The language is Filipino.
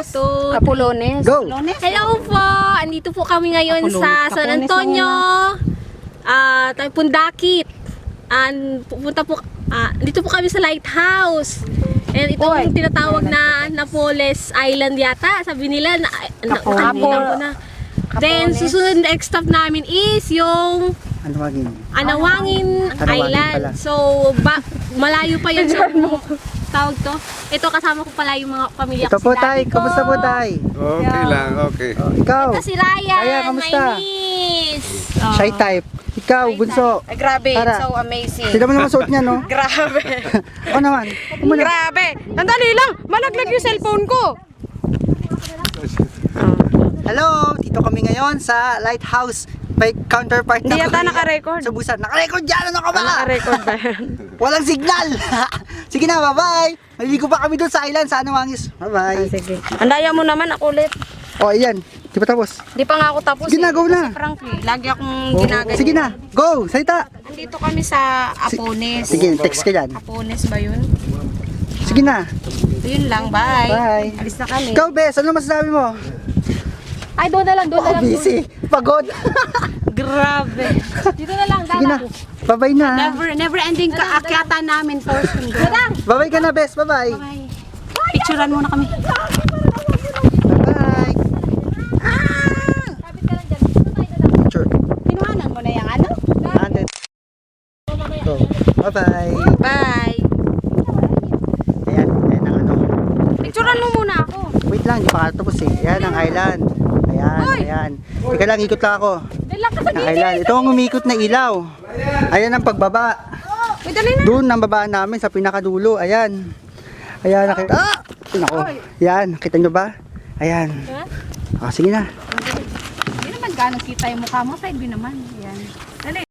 to Apolones. Go! Hello po! Andito po kami ngayon sa San Antonio. Pundakit. Pupunta po, dito po kami sa lighthouse. And ito yung tinatawag na Napoles Island yata. Sabi nila na na. Then susunod na next stop namin is yung Anawangin Island. pala. So malayo pa yun sa tawag to. Ito kasama ko pala yung mga pamilya Ito ko. po, Tay. Kamusta po, Tay? Okay lang, okay. Ikaw? Ito si Ryan, Ryan, kamusta? my niece. Shy type. Ikaw, bunso. Ay, grabe, Tara. so amazing. Sino mo naman suot niya, no? Grabe. Ako naman. Grabe. Sandali lang, malaglag yung cellphone ko. Hello! Dito kami ngayon sa Lighthouse. May counterpart Hindi na yata Korea. naka-record. Sa Busan. Naka-record dyan! Ano ka ba? Naka-record ba yan? Walang signal! Sige na, bye-bye! Maliligo pa kami doon sa island, sa Anawangis. Bye-bye! Sige. Andaya mo naman ako ulit. O, ayan. Di pa tapos. Di pa nga ako tapos. Sige na, go na. Kasi frankly, lagi akong ginaganyan. Sige na, go! Salita! Andito kami sa Apones. Sige, text ka dyan. Apones ba yun? Sige na. Yun lang, bye. Bye. Alis na kami. Ikaw, Bes, ano masasabi mo? Ay, doon na lang, doon na lang. Busy. Pagod. Grabe. Dito na lang, Sige na. Bye-bye na. Never ending kaakyatan namin first finger. Bye-bye ka na, Bes. Bye-bye. Picturean muna kami. Bye-bye. Picture. Pinuhanan mo na yung ano? Antet. Go. Bye-bye. Bye. Ayan, ayan ang ano. Picturean mo muna ako. Wait lang, hindi pa katapos eh. Ayan ang island. Ayan, ayan. Teka lang, ikot lang ako. Ang island. Ito ang umikot na ilaw. Ayan ang pagbaba. Uy, dali na. Doon ang babaan namin sa pinakadulo. Ayan. Ayan, nakita. Ah! Nako. Ayan, nakita nyo ba? Ayan. Ah, sige na. Hindi naman gano'ng kita yung mukha mo. Side view naman. Yan. Dali.